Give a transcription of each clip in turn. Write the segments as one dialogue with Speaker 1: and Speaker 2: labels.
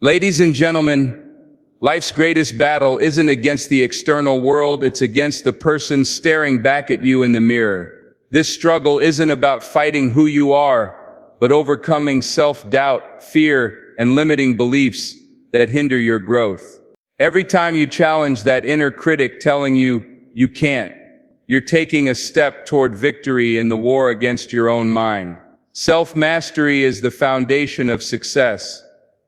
Speaker 1: Ladies and gentlemen, life's greatest battle isn't against the external world, it's against the person staring back at you in the mirror. This struggle isn't about fighting who you are, but overcoming self-doubt, fear, and limiting beliefs that hinder your growth. Every time you challenge that inner critic telling you, you can't, you're taking a step toward victory in the war against your own mind. Self-mastery is the foundation of success.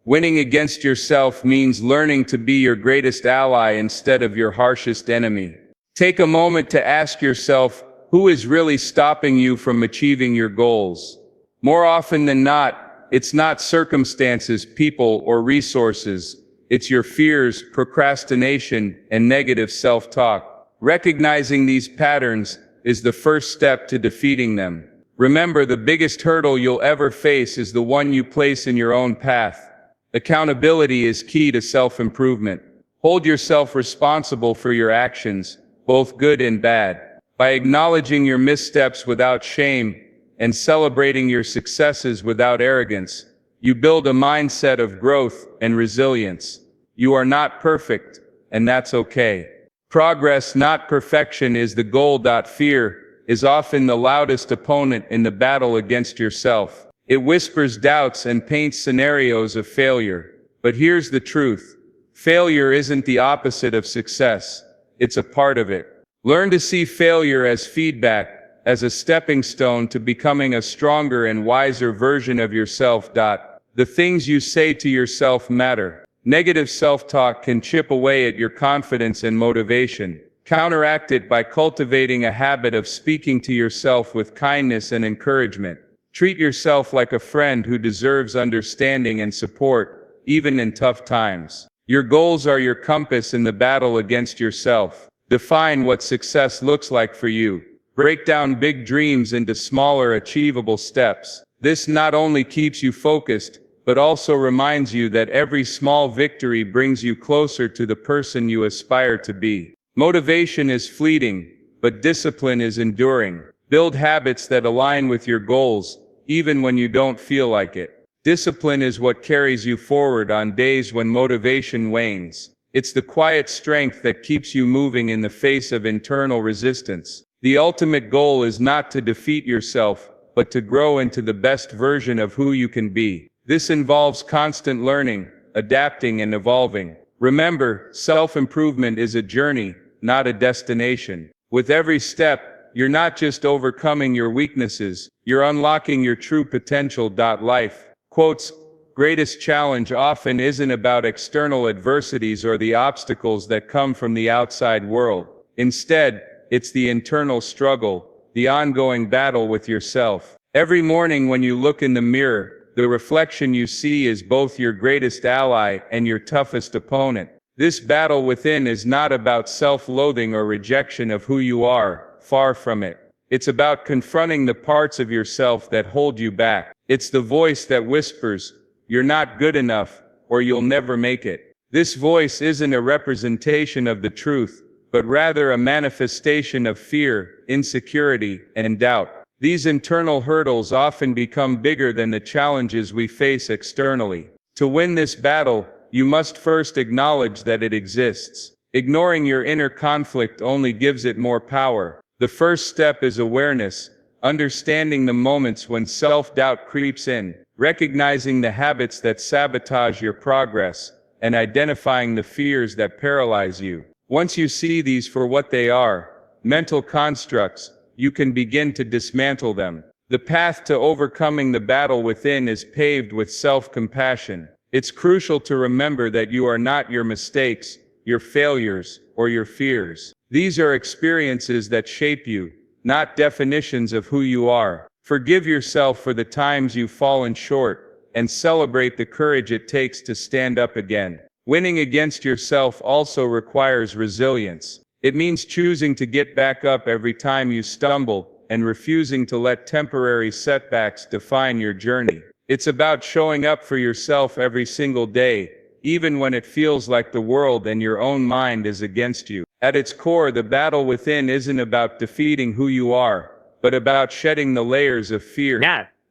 Speaker 1: Winning against yourself means learning to be your greatest ally instead of your harshest enemy. Take a moment to ask yourself, who is really stopping you from achieving your goals? More often than not, it's not circumstances, people, or resources. It's your fears, procrastination, and negative self-talk. Recognizing these patterns is the first step to defeating them. Remember, the biggest hurdle you'll ever face is the one you place in your own path. Accountability is key to self-improvement. Hold yourself responsible for your actions, both good and bad. By acknowledging your missteps without shame and celebrating your successes without arrogance, you build a mindset of growth and resilience. You are not perfect, and that's okay. Progress, not perfection, is the goal. Fear is often the loudest opponent in the battle against yourself. It whispers doubts and paints scenarios of failure. But here's the truth. Failure isn't the opposite of success. It's a part of it. Learn to see failure as feedback, as a stepping stone to becoming a stronger and wiser version of yourself. The things you say to yourself matter. Negative self-talk can chip away at your confidence and motivation. Counteract it by cultivating a habit of speaking to yourself with kindness and encouragement. Treat yourself like a friend who deserves understanding and support, even in tough times. Your goals are your compass in the battle against yourself. Define what success looks like for you. Break down big dreams into smaller, achievable steps. This not only keeps you focused, but also reminds you that every small victory brings you closer to the person you aspire to be. Motivation is fleeting, but discipline is enduring. Build habits that align with your goals, even when you don't feel like it. Discipline is what carries you forward on days when motivation wanes. It's the quiet strength that keeps you moving in the face of internal resistance. The ultimate goal is not to defeat yourself, but to grow into the best version of who you can be. This involves constant learning, adapting, and evolving. Remember, self-improvement is a journey, not a destination. With every step, you're not just overcoming your weaknesses, you're unlocking your true potential. Life, quotes, greatest challenge often isn't about external adversities or the obstacles that come from the outside world. Instead, it's the internal struggle, the ongoing battle with yourself. Every morning when you look in the mirror, the reflection you see is both your greatest ally and your toughest opponent. This battle within is not about self-loathing or rejection of who you are. Far from it. It's about confronting the parts of yourself that hold you back. It's the voice that whispers, "You're not good enough," or "You'll never make it." This voice isn't a representation of the truth, but rather a manifestation of fear, insecurity, and doubt. These internal hurdles often become bigger than the challenges we face externally. To win this battle, you must first acknowledge that it exists. Ignoring your inner conflict only gives it more power. The first step is awareness, understanding the moments when self-doubt creeps in, recognizing the habits that sabotage your progress, and identifying the fears that paralyze you. Once you see these for what they are, mental constructs, you can begin to dismantle them. The path to overcoming the battle within is paved with self-compassion. It's crucial to remember that you are not your mistakes, your failures, or your fears. These are experiences that shape you, not definitions of who you are. Forgive yourself for the times you've fallen short, and celebrate the courage it takes to stand up again. Winning against yourself also requires resilience. It means choosing to get back up every time you stumble, and refusing to let temporary setbacks define your journey. It's about showing up for yourself every single day, even when it feels like the world and your own mind is against you. At its core, the battle within isn't about defeating who you are, but about shedding the layers of fear,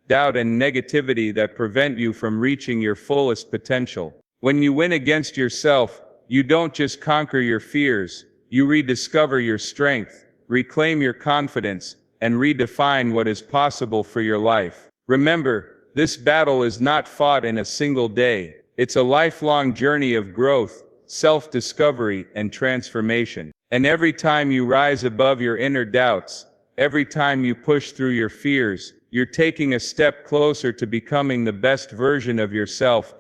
Speaker 1: doubt, and negativity that prevent you from reaching your fullest potential. When you win against yourself, you don't just conquer your fears, you rediscover your strength, reclaim your confidence, and redefine what is possible for your life. Remember, this battle is not fought in a single day. It's a lifelong journey of growth, self-discovery, and transformation. And every time you rise above your inner doubts, every time you push through your fears, you're taking a step closer to becoming the best version of yourself.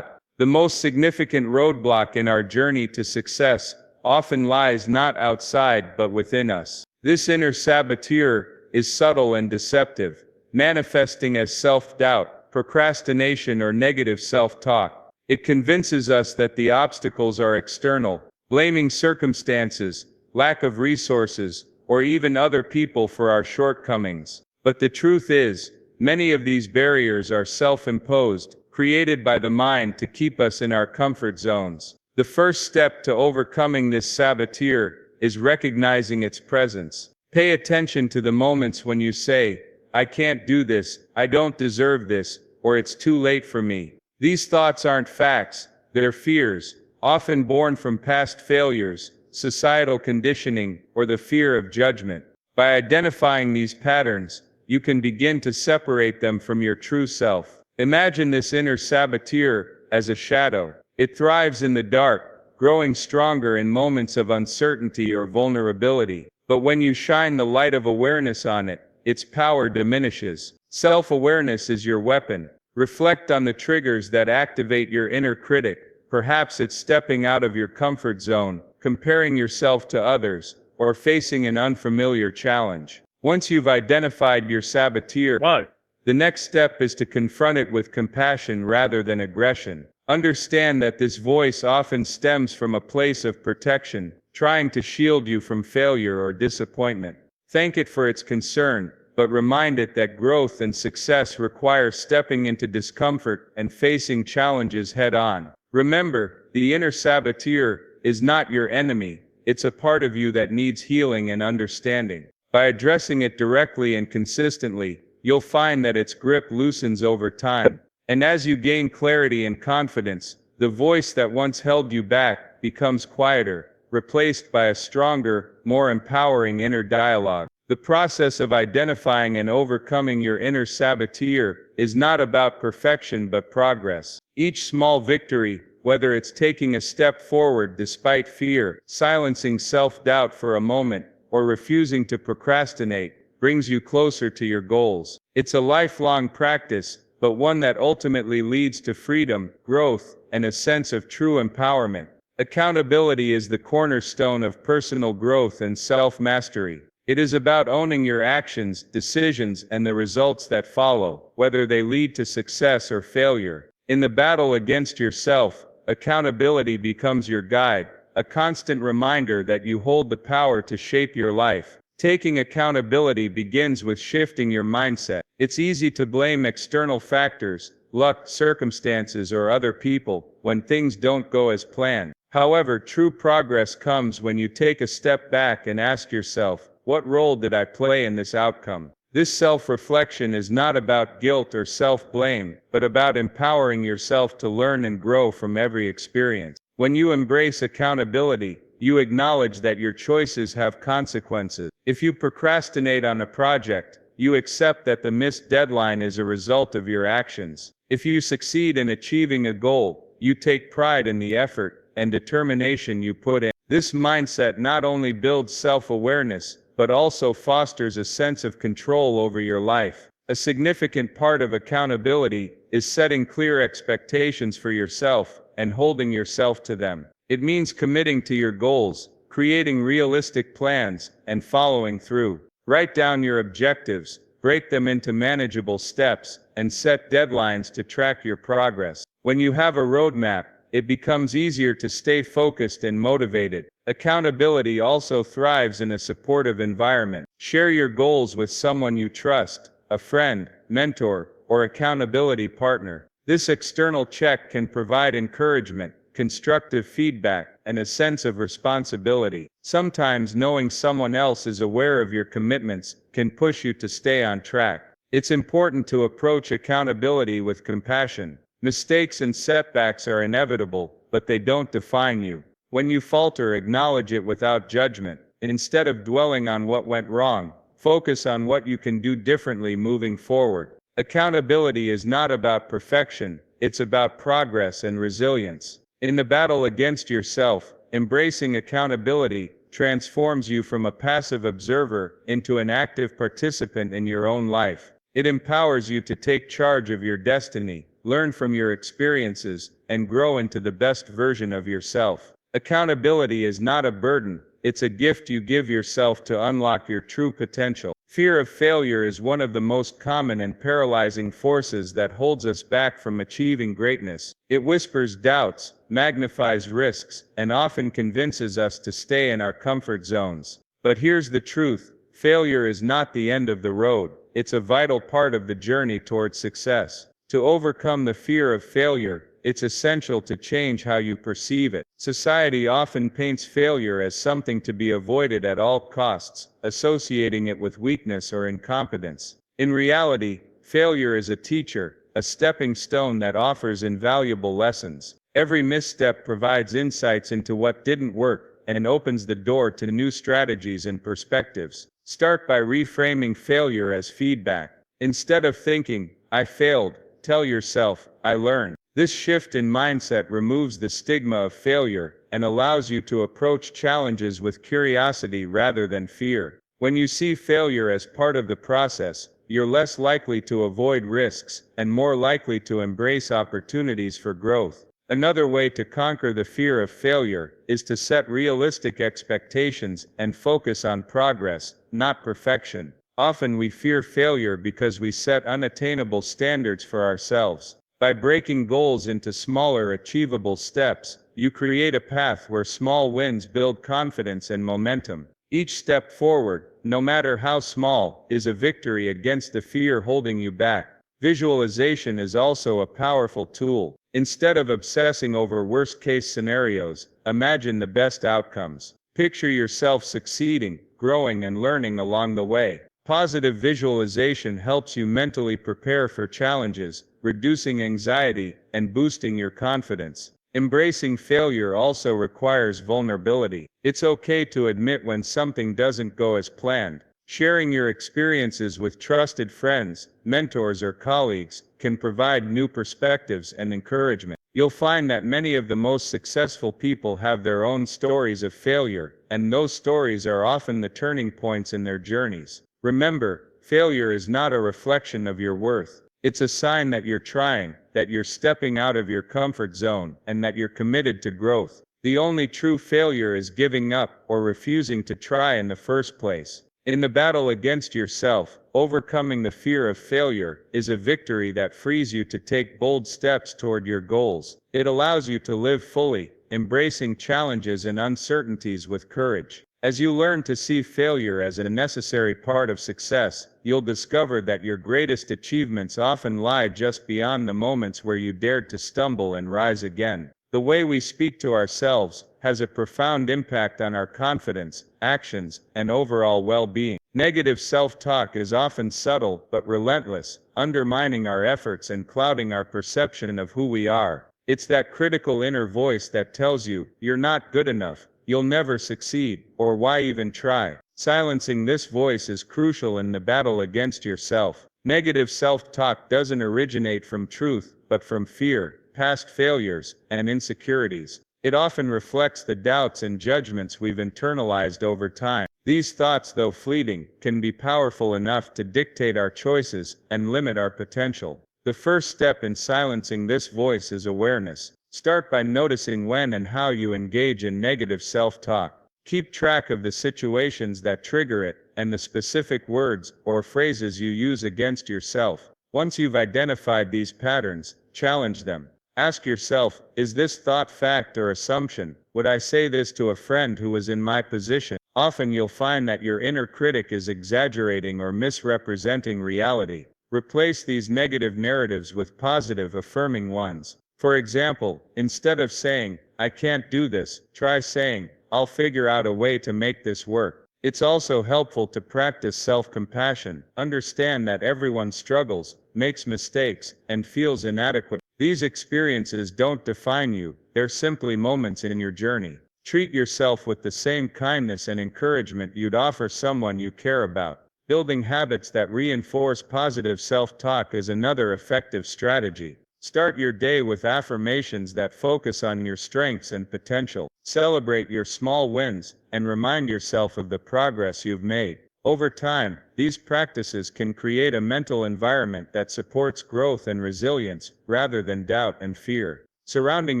Speaker 1: The most significant roadblock in our journey to success often lies not outside but within us. This inner saboteur is subtle and deceptive, manifesting as self-doubt, procrastination, or negative self-talk. It convinces us that the obstacles are external, blaming circumstances, lack of resources, or even other people for our shortcomings. But the truth is, many of these barriers are self-imposed, created by the mind to keep us in our comfort zones. The first step to overcoming this saboteur is recognizing its presence. Pay attention to the moments when you say, "I can't do this, I don't deserve this," or "it's too late for me." These thoughts aren't facts, they're fears, often born from past failures, societal conditioning, or the fear of judgment. By identifying these patterns, you can begin to separate them from your true self. Imagine this inner saboteur as a shadow. It thrives in the dark, growing stronger in moments of uncertainty or vulnerability. But when you shine the light of awareness on it, its power diminishes. Self-awareness is your weapon. Reflect on the triggers that activate your inner critic. Perhaps it's stepping out of your comfort zone, comparing yourself to others, or facing an unfamiliar challenge. Once you've identified your saboteur, the next step is to confront it with compassion rather than aggression. Understand that this voice often stems from a place of protection, trying to shield you from failure or disappointment. Thank it for its concern, but remind it that growth and success require stepping into discomfort and facing challenges head-on. Remember, the inner saboteur is not your enemy, it's a part of you that needs healing and understanding. By addressing it directly and consistently, you'll find that its grip loosens over time. And as you gain clarity and confidence, the voice that once held you back becomes quieter, replaced by a stronger, more empowering inner dialogue. The process of identifying and overcoming your inner saboteur is not about perfection but progress. Each small victory, whether it's taking a step forward despite fear, silencing self-doubt for a moment, or refusing to procrastinate, brings you closer to your goals. It's a lifelong practice, but one that ultimately leads to freedom, growth, and a sense of true empowerment. Accountability is the cornerstone of personal growth and self-mastery. It is about owning your actions, decisions, and the results that follow, whether they lead to success or failure. In the battle against yourself, accountability becomes your guide, a constant reminder that you hold the power to shape your life. Taking accountability begins with shifting your mindset. It's easy to blame external factors, luck, circumstances, or other people, when things don't go as planned. However, true progress comes when you take a step back and ask yourself, what role did I play in this outcome? This self-reflection is not about guilt or self-blame, but about empowering yourself to learn and grow from every experience. When you embrace accountability, you acknowledge that your choices have consequences. If you procrastinate on a project, you accept that the missed deadline is a result of your actions. If you succeed in achieving a goal, you take pride in the effort and determination you put in. This mindset not only builds self-awareness, but also fosters a sense of control over your life. A significant part of accountability is setting clear expectations for yourself and holding yourself to them. It means committing to your goals, creating realistic plans, and following through. Write down your objectives, break them into manageable steps, and set deadlines to track your progress. When you have a roadmap, it becomes easier to stay focused and motivated. Accountability also thrives in a supportive environment. Share your goals with someone you trust, a friend, mentor, or accountability partner. This external check can provide encouragement, constructive feedback, and a sense of responsibility. Sometimes knowing someone else is aware of your commitments can push you to stay on track. It's important to approach accountability with compassion. Mistakes and setbacks are inevitable, but they don't define you. When you falter, acknowledge it without judgment. Instead of dwelling on what went wrong, focus on what you can do differently moving forward. Accountability is not about perfection, it's about progress and resilience. In the battle against yourself, embracing accountability transforms you from a passive observer into an active participant in your own life. It empowers you to take charge of your destiny, learn from your experiences, and grow into the best version of yourself. Accountability is not a burden, it's a gift you give yourself to unlock your true potential. Fear of failure is one of the most common and paralyzing forces that holds us back from achieving greatness. It whispers doubts, magnifies risks, and often convinces us to stay in our comfort zones. But here's the truth: failure is not the end of the road, it's a vital part of the journey towards success. To overcome the fear of failure, it's essential to change how you perceive it. Society often paints failure as something to be avoided at all costs, associating it with weakness or incompetence. In reality, failure is a teacher, a stepping stone that offers invaluable lessons. Every misstep provides insights into what didn't work and opens the door to new strategies and perspectives. Start by reframing failure as feedback. Instead of thinking, "I failed," tell yourself, "I learned." This shift in mindset removes the stigma of failure and allows you to approach challenges with curiosity rather than fear. When you see failure as part of the process, you're less likely to avoid risks and more likely to embrace opportunities for growth. Another way to conquer the fear of failure is to set realistic expectations and focus on progress, not perfection. Often we fear failure because we set unattainable standards for ourselves. By breaking goals into smaller, achievable steps, you create a path where small wins build confidence and momentum. Each step forward, no matter how small, is a victory against the fear holding you back. Visualization is also a powerful tool. Instead of obsessing over worst-case scenarios, imagine the best outcomes. Picture yourself succeeding, growing, and learning along the way. Positive visualization helps you mentally prepare for challenges, reducing anxiety and boosting your confidence. Embracing failure also requires vulnerability. It's okay to admit when something doesn't go as planned. Sharing your experiences with trusted friends, mentors, or colleagues can provide new perspectives and encouragement. You'll find that many of the most successful people have their own stories of failure, and those stories are often the turning points in their journeys. Remember, failure is not a reflection of your worth. It's a sign that you're trying, that you're stepping out of your comfort zone, and that you're committed to growth. The only true failure is giving up or refusing to try in the first place. In the battle against yourself, overcoming the fear of failure is a victory that frees you to take bold steps toward your goals. It allows you to live fully, embracing challenges and uncertainties with courage. As you learn to see failure as a necessary part of success, you'll discover that your greatest achievements often lie just beyond the moments where you dared to stumble and rise again. The way we speak to ourselves has a profound impact on our confidence, actions, and overall well-being. Negative self-talk is often subtle but relentless, undermining our efforts and clouding our perception of who we are. It's that critical inner voice that tells you, "You're not good enough, you'll never succeed," or "Why even try?" Silencing this voice is crucial in the battle against yourself. Negative self-talk doesn't originate from truth, but from fear, past failures, and insecurities. It often reflects the doubts and judgments we've internalized over time. These thoughts, though fleeting, can be powerful enough to dictate our choices and limit our potential. The first step in silencing this voice is awareness. Start by noticing when and how you engage in negative self-talk. Keep track of the situations that trigger it, and the specific words or phrases you use against yourself. Once you've identified these patterns, challenge them. Ask yourself, is this thought fact or assumption? Would I say this to a friend who was in my position? Often you'll find that your inner critic is exaggerating or misrepresenting reality. Replace these negative narratives with positive, affirming ones. For example, instead of saying, "I can't do this," try saying, "I'll figure out a way to make this work." It's also helpful to practice self-compassion. Understand that everyone struggles, makes mistakes, and feels inadequate.
Speaker 2: These experiences don't define you, they're simply moments in your journey. Treat yourself with the same kindness and encouragement you'd offer someone you care about. Building habits that reinforce positive self-talk is another effective strategy. Start your day with affirmations that focus on your strengths and potential. Celebrate your small wins, and remind yourself of the progress you've made. Over time, these practices can create a mental environment that supports growth and resilience, rather than doubt and fear. Surrounding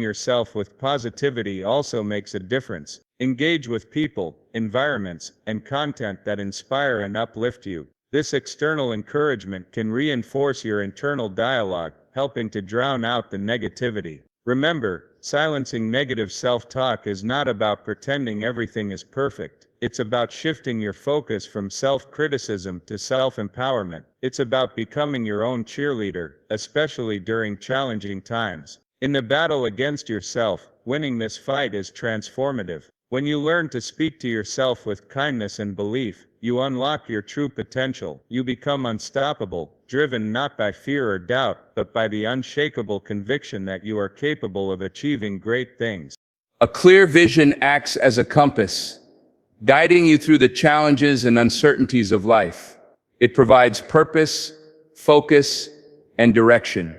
Speaker 2: yourself with positivity also makes a difference. Engage with people, environments, and content that inspire and uplift you. This external encouragement can reinforce your internal dialogue, helping to drown out the negativity. Remember, silencing negative self-talk is not about pretending everything is perfect. It's about shifting your focus from self-criticism to self-empowerment. It's about becoming your own cheerleader, especially during challenging times. In the battle against yourself, winning this fight is transformative. When you learn to speak to yourself with kindness and belief, you unlock your true potential. You become unstoppable, driven not by fear or doubt, but by the unshakable conviction that you are capable of achieving great things.
Speaker 1: A clear vision acts as a compass, guiding you through the challenges and uncertainties of life. It provides purpose, focus, and direction.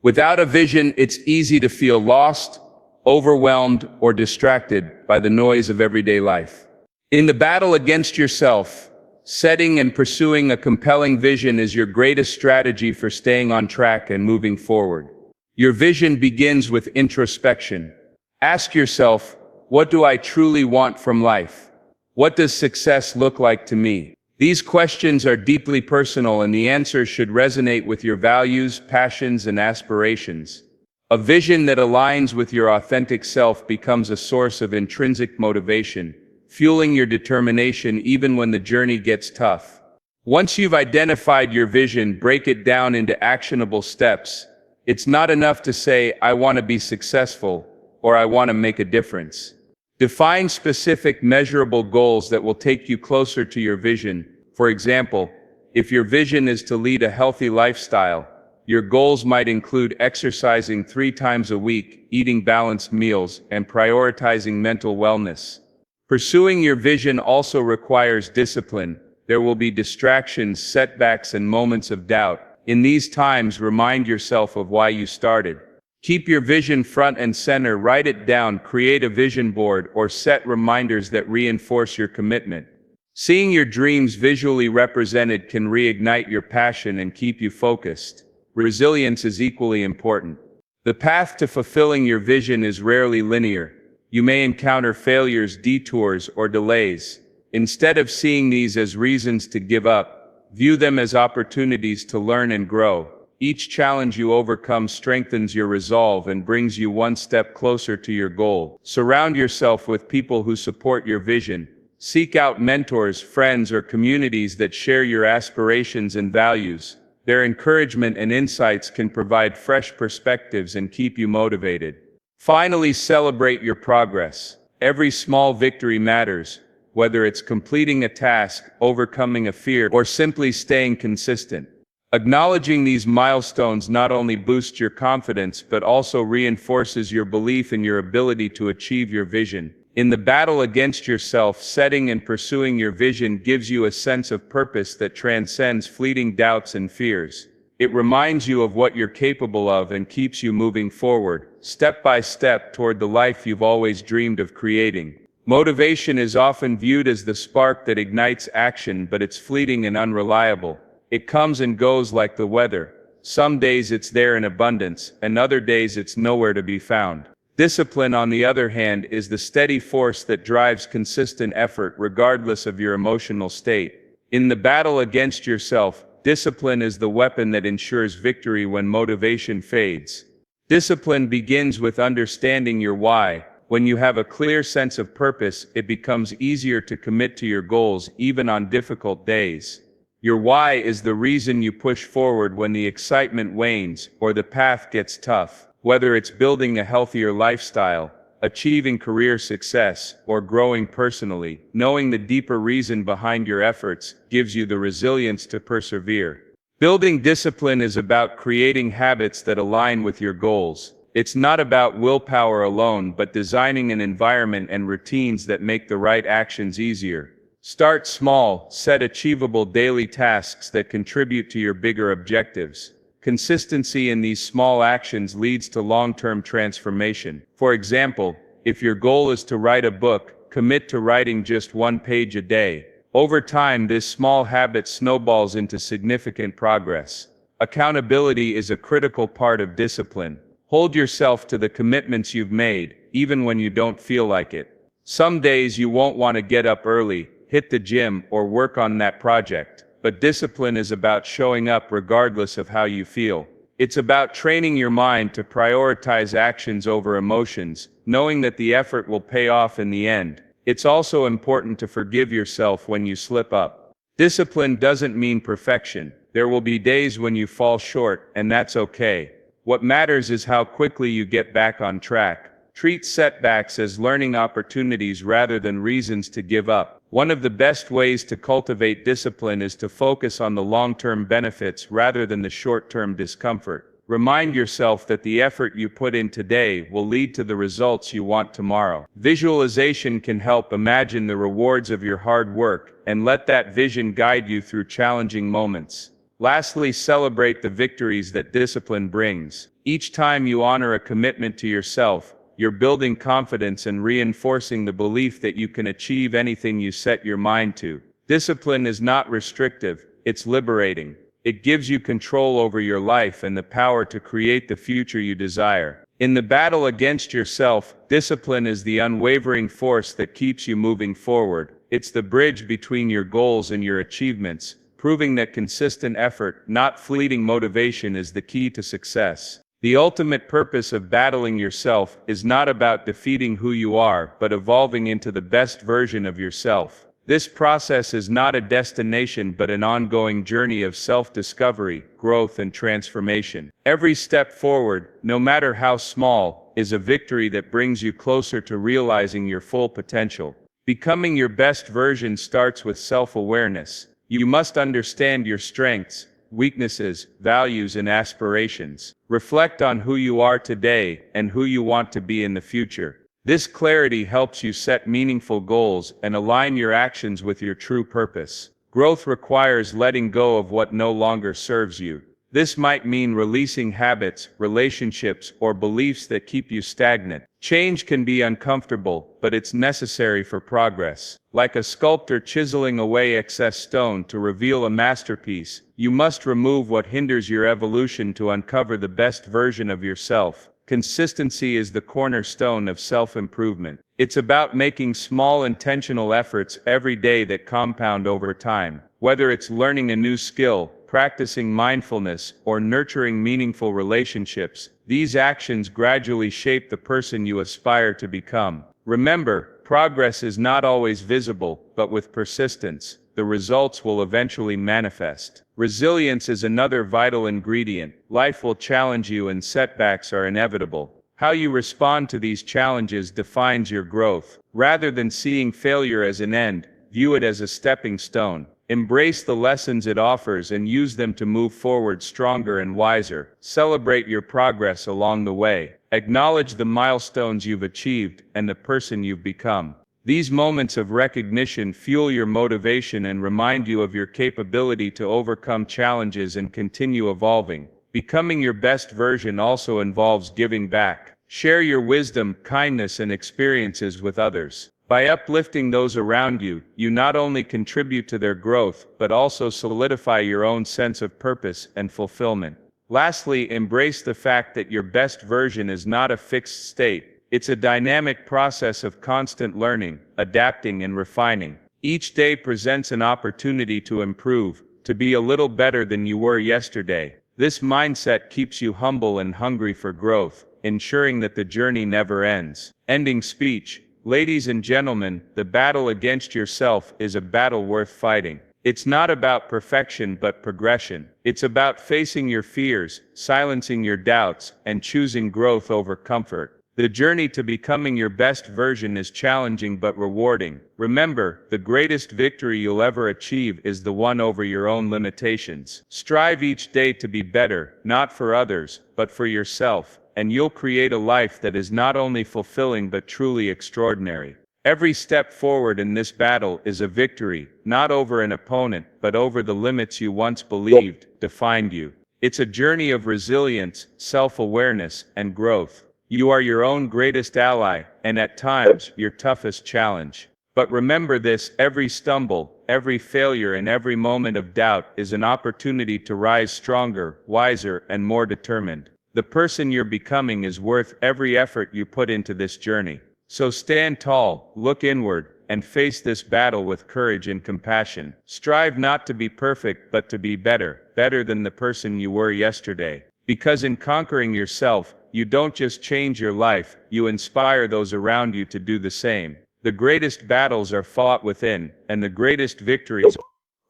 Speaker 1: Without a vision, it's easy to feel lost, overwhelmed, or distracted by the noise of everyday life. In the battle against yourself, setting and pursuing a compelling vision is your greatest strategy for staying on track and moving forward. Your vision begins with introspection. Ask yourself, what do I truly want from life? What does success look like to me? These questions are deeply personal, and the answers should resonate with your values, passions, and aspirations. A vision that aligns with your authentic self becomes a source of intrinsic motivation, fueling your determination even when the journey gets tough. Once you've identified your vision, break it down into actionable steps. It's not enough to say, I want to be successful, or I want to make a difference. Define specific, measurable goals that will take you closer to your vision. For example, if your vision is to lead a healthy lifestyle, your goals might include exercising 3 times a week, eating balanced meals, and prioritizing mental wellness. Pursuing your vision also requires discipline. There will be distractions, setbacks, and moments of doubt. In these times, remind yourself of why you started. Keep your vision front and center, write it down, create a vision board, or set reminders that reinforce your commitment. Seeing your dreams visually represented can reignite your passion and keep you focused. Resilience is equally important. The path to fulfilling your vision is rarely linear. You may encounter failures, detours, or delays. Instead of seeing these as reasons to give up, view them as opportunities to learn and grow. Each challenge you overcome strengthens your resolve and brings you one step closer to your goal. Surround yourself with people who support your vision. Seek out mentors, friends, or communities that share your aspirations and values. Their encouragement and insights can provide fresh perspectives and keep you motivated. Finally, celebrate your progress. Every small victory matters, whether it's completing a task, overcoming a fear, or simply staying consistent. Acknowledging these milestones not only boosts your confidence but also reinforces your belief in your ability to achieve your vision. In the battle against yourself, setting and pursuing your vision gives you a sense of purpose that transcends fleeting doubts and fears. It reminds you of what you're capable of and keeps you moving forward, step by step, toward the life you've always dreamed of creating. Motivation is often viewed as the spark that ignites action, but it's fleeting and unreliable. It comes and goes like the weather. Some days it's there in abundance, and other days it's nowhere to be found. Discipline, on the other hand, is the steady force that drives consistent effort regardless of your emotional state. In the battle against yourself, discipline is the weapon that ensures victory when motivation fades. Discipline begins with understanding your why. When you have a clear sense of purpose, it becomes easier to commit to your goals even on difficult days. Your why is the reason you push forward when the excitement wanes or the path gets tough. Whether it's building a healthier lifestyle, achieving career success, or growing personally, knowing the deeper reason behind your efforts gives you the resilience to persevere. Building discipline is about creating habits that align with your goals. It's not about willpower alone, but designing an environment and routines that make the right actions easier. Start small, set achievable daily tasks that contribute to your bigger objectives. Consistency in these small actions leads to long-term transformation. For example, if your goal is to write a book, commit to writing just 1 page a day. Over time, this small habit snowballs into significant progress. Accountability is a critical part of discipline. Hold yourself to the commitments you've made, even when you don't feel like it. Some days you won't want to get up early, hit the gym, or work on that project. But discipline is about showing up regardless of how you feel. It's about training your mind to prioritize actions over emotions, knowing that the effort will pay off in the end. It's also important to forgive yourself when you slip up. Discipline doesn't mean perfection. There will be days when you fall short, and that's okay. What matters is how quickly you get back on track. Treat setbacks as learning opportunities rather than reasons to give up. One of the best ways to cultivate discipline is to focus on the long-term benefits rather than the short-term discomfort. Remind yourself that the effort you put in today will lead to the results you want tomorrow. Visualization can help imagine the rewards of your hard work, and let that vision guide you through challenging moments. Lastly, celebrate the victories that discipline brings. Each time you honor a commitment to yourself, you're building confidence and reinforcing the belief that you can achieve anything you set your mind to. Discipline is not restrictive, it's liberating. It gives you control over your life and the power to create the future you desire. In the battle against yourself, discipline is the unwavering force that keeps you moving forward. It's the bridge between your goals and your achievements, proving that consistent effort, not fleeting motivation, is the key to success. The ultimate purpose of battling yourself is not about defeating who you are, but evolving into the best version of yourself. This process is not a destination but an ongoing journey of self-discovery, growth, and transformation. Every step forward, no matter how small, is a victory that brings you closer to realizing your full potential. Becoming your best version starts with self-awareness. You must understand your strengths, weaknesses, values, and aspirations. Reflect on who you are today and who you want to be in the future. This clarity helps you set meaningful goals and align your actions with your true purpose. Growth requires letting go of what no longer serves you. This might mean releasing habits, relationships, or beliefs that keep you stagnant. Change can be uncomfortable, but it's necessary for progress. Like a sculptor chiseling away excess stone to reveal a masterpiece, you must remove what hinders your evolution to uncover the best version of yourself. Consistency is the cornerstone of self-improvement. It's about making small intentional efforts every day that compound over time. Whether it's learning a new skill, practicing mindfulness, or nurturing meaningful relationships, these actions gradually shape the person you aspire to become. Remember, progress is not always visible, but with persistence, the results will eventually manifest. Resilience is another vital ingredient. Life will challenge you and setbacks are inevitable. How you respond to these challenges defines your growth. Rather than seeing failure as an end, view it as a stepping stone. Embrace the lessons it offers and use them to move forward stronger and wiser. Celebrate your progress along the way. Acknowledge the milestones you've achieved and the person you've become. These moments of recognition fuel your motivation and remind you of your capability to overcome challenges and continue evolving. Becoming your best version also involves giving back. Share your wisdom, kindness, and experiences with others. By uplifting those around you, you not only contribute to their growth, but also solidify your own sense of purpose and fulfillment. Lastly, embrace the fact that your best version is not a fixed state. It's a dynamic process of constant learning, adapting, and refining. Each day presents an opportunity to improve, to be a little better than you were yesterday. This mindset keeps you humble and hungry for growth, ensuring that the journey never ends. Ending speech. Ladies and gentlemen, the battle against yourself is a battle worth fighting. It's not about perfection but progression. It's about facing your fears, silencing your doubts, and choosing growth over comfort.
Speaker 2: The journey to becoming your best version is challenging but rewarding. Remember, the greatest victory you'll ever achieve is the one over your own limitations. Strive each day to be better, not for others, but for yourself, and you'll create a life that is not only fulfilling but truly extraordinary. Every step forward in this battle is a victory, not over an opponent, but over the limits you once believed defined you. It's a journey of resilience, self-awareness, and growth. You are your own greatest ally, and at times, your toughest challenge. But remember this: every stumble, every failure, and every moment of doubt is an opportunity to rise stronger, wiser, and more determined. The person you're becoming is worth every effort you put into this journey. So stand tall, look inward, and face this battle with courage and compassion. Strive not to be perfect, but to be better than the person you were yesterday. Because in conquering yourself, you don't just change your life, you inspire those around you to do the same. The greatest battles are fought within, and the greatest victories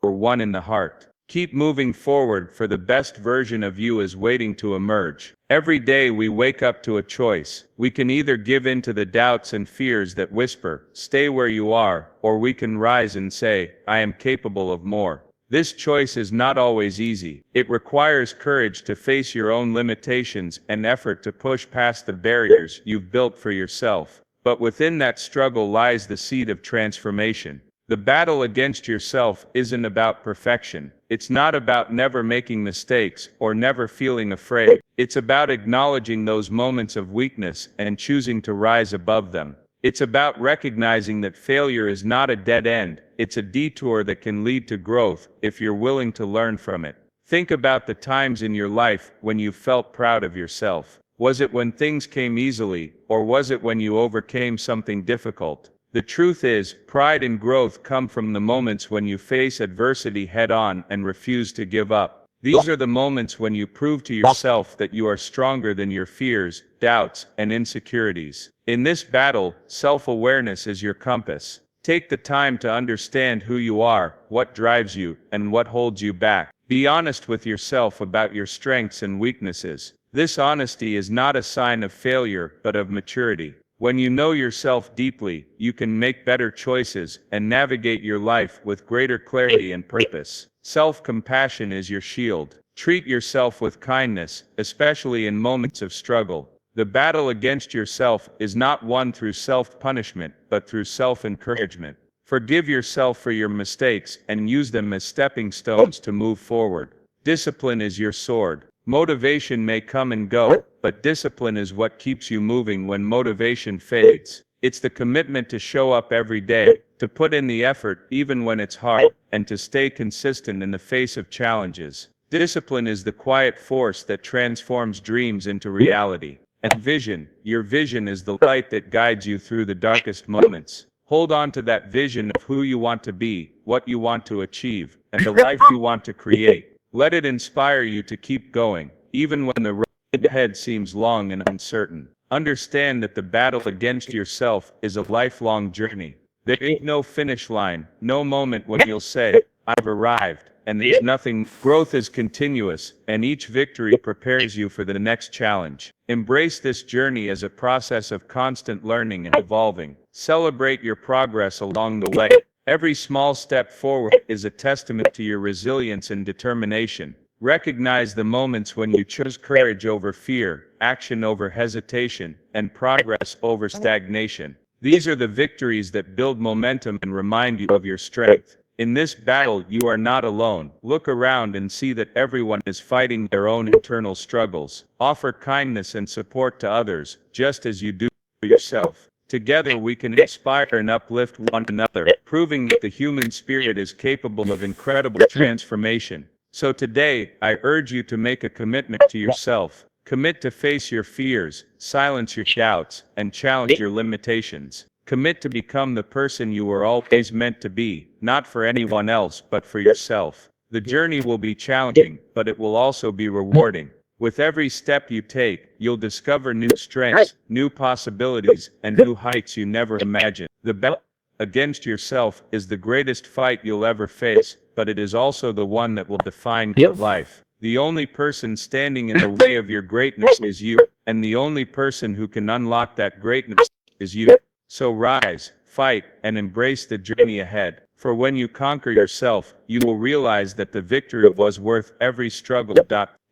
Speaker 2: are won in the heart. Keep moving forward, for the best version of you is waiting to emerge. Every day we wake up to a choice. We can either give in to the doubts and fears that whisper, "Stay where you are," or we can rise and say, "I am capable of more." This choice is not always easy. It requires courage to face your own limitations and effort to push past the barriers you've built for yourself. But within that struggle lies the seed of transformation. The battle against yourself isn't about perfection. It's not about never making mistakes or never feeling afraid. It's about acknowledging those moments of weakness and choosing to rise above them. It's about recognizing that failure is not a dead end. It's a detour that can lead to growth if you're willing to learn from it. Think about the times in your life when you felt proud of yourself. Was it when things came easily, or was it when you overcame something difficult? The truth is, pride and growth come from the moments when you face adversity head-on and refuse to give up. These are the moments when you prove to yourself that you are stronger than your fears, doubts, and insecurities. In this battle, self-awareness is your compass. Take the time to understand who you are, what drives you, and what holds you back. Be honest with yourself about your strengths and weaknesses. This honesty is not a sign of failure, but of maturity. When you know yourself deeply, you can make better choices and navigate your life with greater clarity and purpose. Self-compassion is your shield. Treat yourself with kindness, especially in moments of struggle. The battle against yourself is not won through self-punishment, but through self-encouragement. Forgive yourself for your mistakes and use them as stepping stones to move forward. Discipline is your sword. Motivation may come and go, but discipline is what keeps you moving when motivation fades. It's the commitment to show up every day, to put in the effort even when it's hard, and to stay consistent in the face of challenges. Discipline is the quiet force that transforms dreams into reality. And vision, your vision is the light that guides you through the darkest moments. Hold on to that vision of who you want to be, what you want to achieve, and the life you want to create. Let it inspire you to keep going, even when the road ahead seems long and uncertain. Understand that the battle against yourself is a lifelong journey. There ain't no finish line, no moment when you'll say, "I've arrived," and there's nothing. Growth is continuous, and each victory prepares you for the next challenge. Embrace this journey as a process of constant learning and evolving. Celebrate your progress along the way. Every small step forward is a testament to your resilience and determination. Recognize the moments when you chose courage over fear, action over hesitation, and progress over stagnation. These are the victories that build momentum and remind you of your strength. In this battle, you are not alone. Look around and see that everyone is fighting their own internal struggles. Offer kindness and support to others, just as you do for yourself. Together we can inspire and uplift one another, proving that the human spirit is capable of incredible transformation. So today, I urge you to make a commitment to yourself. Commit to face your fears, silence your doubts, and challenge your limitations. Commit to become the person you were always meant to be, not for anyone else but for yourself. The journey will be challenging, but it will also be rewarding. With every step you take, you'll discover new strengths, new possibilities, and new heights you never imagined. The battle against yourself is the greatest fight you'll ever face, but it is also the one that will define your life. The only person standing in the way of your greatness is you. And the only person who can unlock that greatness is you. So rise, fight, and embrace the journey ahead. For when you conquer yourself, you will realize that the victory was worth every struggle.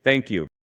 Speaker 2: Thank you.